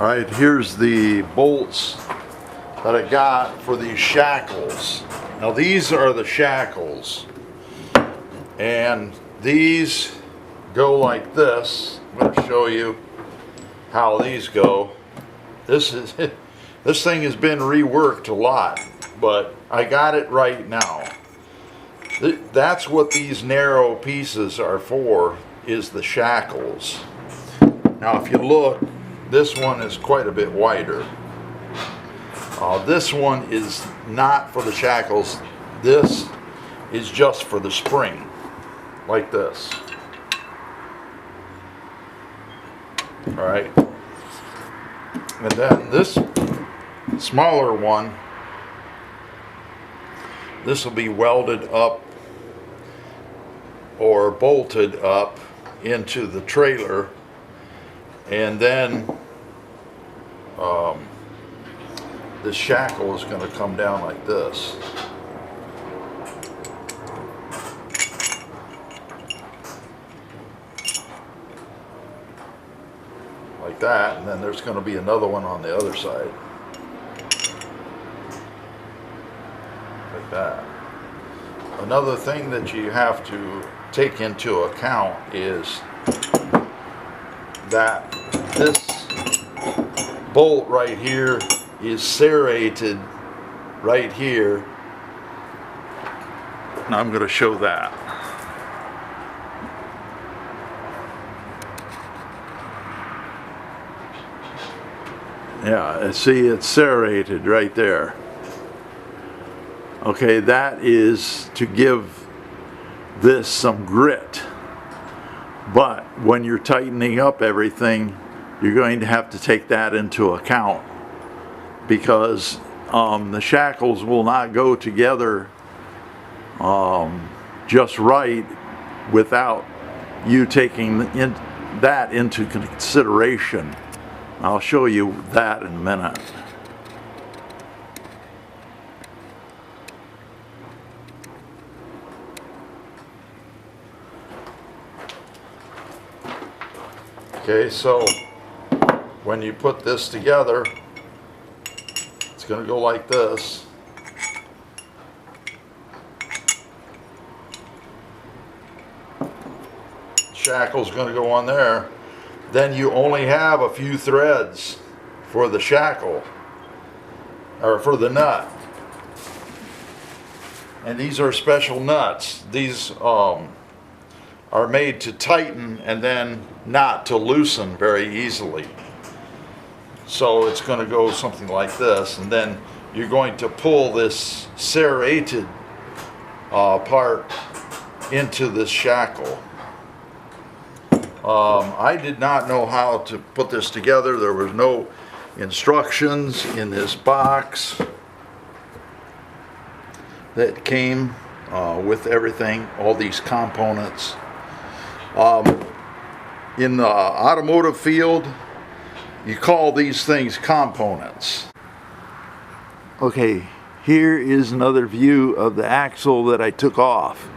Alright, here's the bolts that I got for these shackles. Now these are the shackles, and these go like this. I'm going to show you how these go. This thing has been reworked a lot, but I got it right now. That's what these narrow pieces are for, is the shackles. Now if you look, this one is quite a bit wider. This one is not for the shackles. This is just for the spring, like this. Alright. And then this smaller one, this will be welded up or bolted up into the trailer, and then the shackle is going to come down like this. Like that, and then there's going to be another one on the other side. Like that. Another thing that you have to take into account is that this bolt right here is serrated right here. Now I'm going to show that. Yeah, see, it's serrated right there. Okay, that is to give this some grit. But when you're tightening up everything, you're going to have to take that into account, because the shackles will not go together just right without you taking that into consideration. I'll show you that in a minute. Okay, so when you put this together, it's going to go like this. Shackle's going to go on there. Then you only have a few threads for the shackle, or for the nut. And these are special nuts. These are made to tighten and then not to loosen very easily. So it's going to go something like this, and then you're going to pull this serrated part into this shackle. I did not know how to put this together. There was no instructions in this box that came with everything, all these components. In the automotive field, you call these things components. Okay, here is another view of the axle that I took off.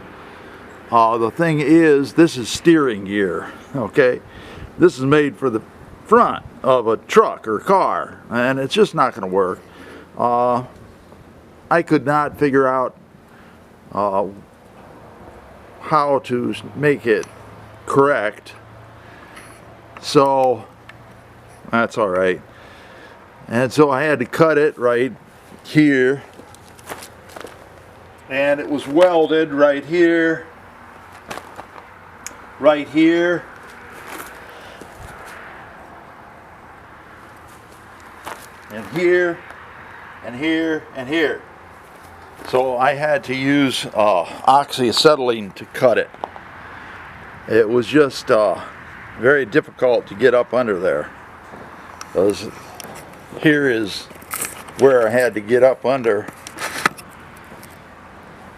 The thing is, this is steering gear, okay? This is made for the front of a truck or car, and it's just not going to work. I could not figure out how to make it correct, so that's all right. And so I had to cut it right here, and it was welded right here, right here, and here, and here, and here. So I had to use oxyacetylene to cut it. It was just very difficult to get up under there, because here is where I had to get up under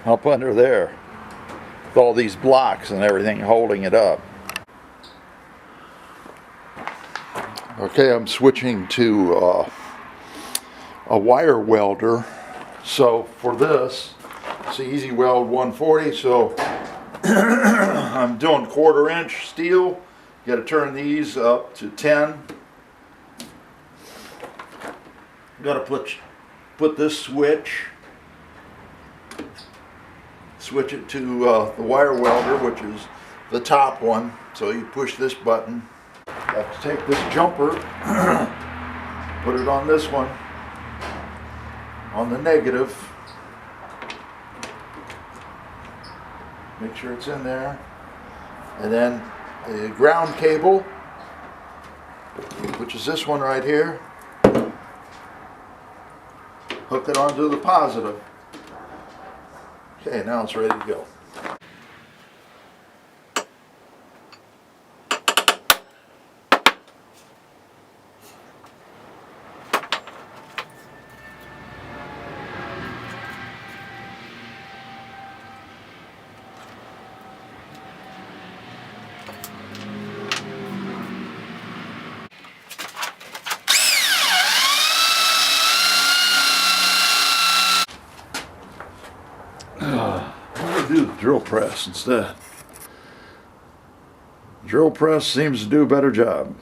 there, with all these blocks and everything holding it up. Okay, I'm switching to a wire welder. So for this, it's an Easy Weld 140, so I'm doing 1/4 inch steel. You got to turn these up to 10. got to put this switch it to the wire welder, which is the top one. So you push this button. You have to take this jumper, put it on this one, on the negative. Make sure it's in there. And then the ground cable, which is this one right here. Hook it onto the positive. Okay, now it's ready to go. I'm going to do the drill press instead. Drill press seems to do a better job.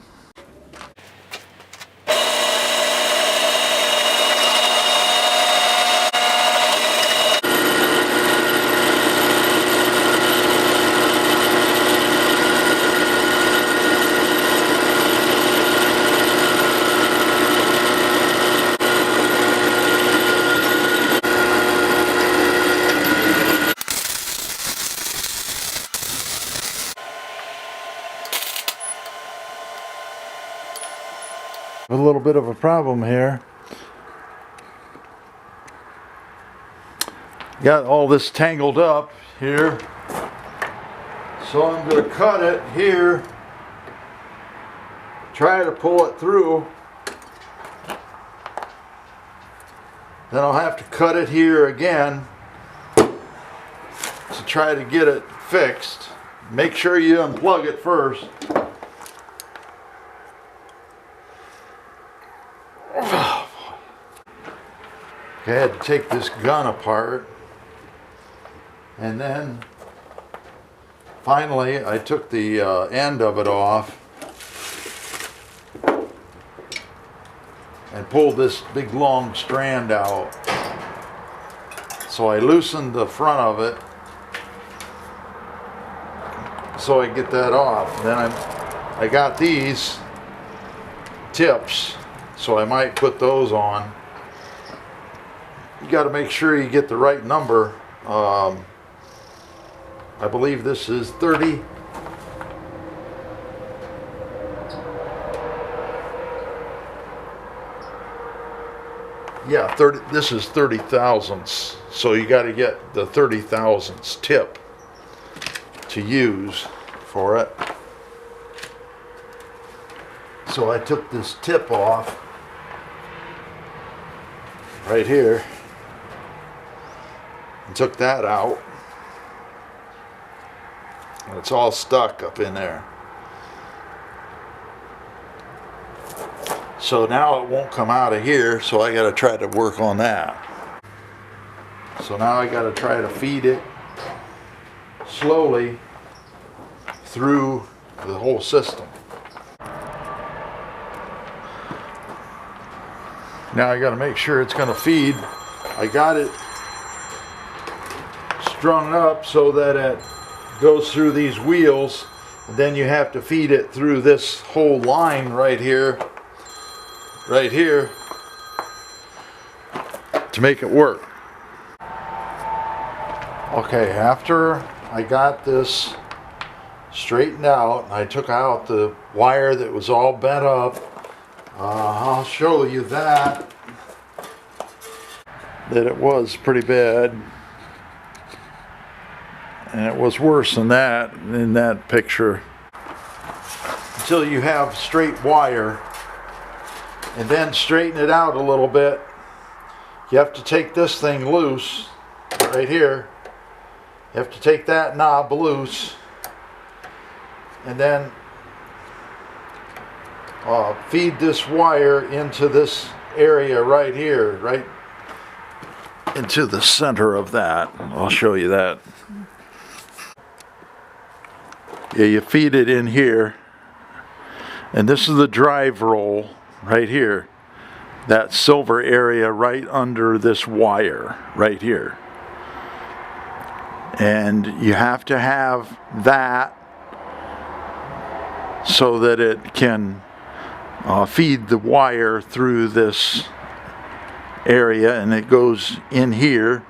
A little bit of a problem here. Got all this tangled up here, so I'm going to cut it here, try to pull it through, then I'll have to cut it here again to try to get it fixed. Make sure you unplug it first. I had to take this gun apart, and then finally I took the end of it off and pulled this big long strand out. So I loosened the front of it so I get that off. Then I got these tips, so I might put those on. You got to make sure you get the right number. I believe this is 30. Yeah, 30. This is 30 thousandths. So you got to get the 30 thousandths tip to use for it. So I took this tip off right here and took that out. And it's all stuck up in there. So now it won't come out of here, so I got to try to work on that. So now I got to try to feed it slowly through the whole system. Now I got to make sure it's going to feed. I got it strung up so that it goes through these wheels, and then you have to feed it through this whole line right here to make it work. Okay, after I got this straightened out, I took out the wire that was all bent up. I'll show you that it was pretty bad, and it was worse than that in that picture. Until you have straight wire, and then straighten it out a little bit. You have to take this thing loose right here. You have to take that knob loose, and then feed this wire into this area right here, right into the center of that. I'll show you that. Yeah, you feed it in here, and this is the drive roll right here. that silver area right under this wire right here. And you have to have that so that it can feed the wire through this area, and it goes in here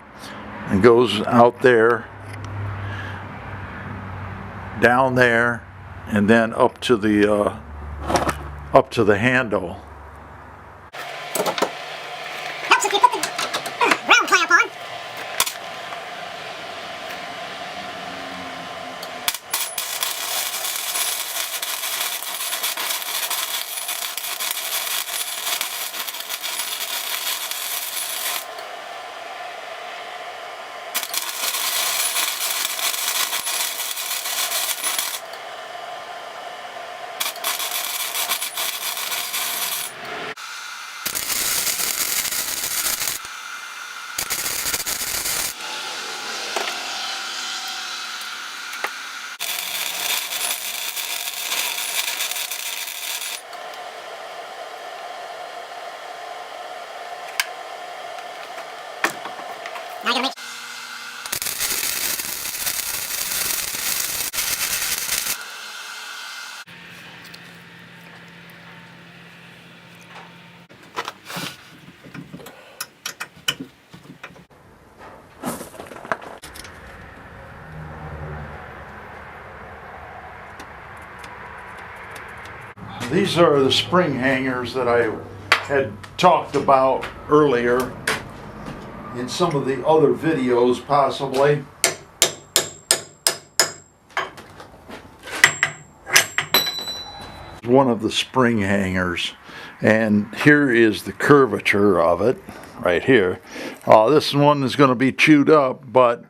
and goes out there, down there, and then up to the handle. Helps if you put the round clamp on. Now I gotta make. These are the spring hangers that I had talked about earlier in some of the other videos, possibly. One of the spring hangers, and here is the curvature of it right here. This one is going to be chewed up, but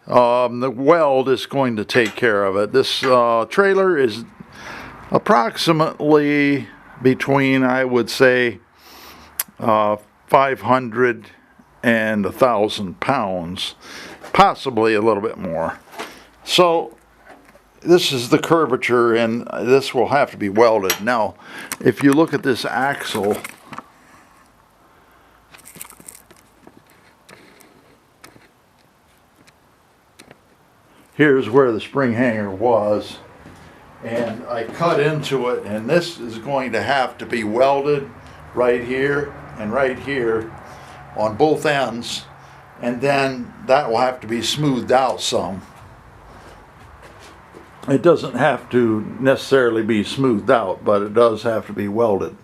the weld is going to take care of it. This trailer is approximately between, I would say, 500 and 1,000 pounds, possibly a little bit more. So this is the curvature, and this will have to be welded. Now, if you look at this axle, here's where the spring hanger was, and I cut into it, and this is going to have to be welded right here and right here on both ends, and then that will have to be smoothed out some. It doesn't have to necessarily be smoothed out, but it does have to be welded.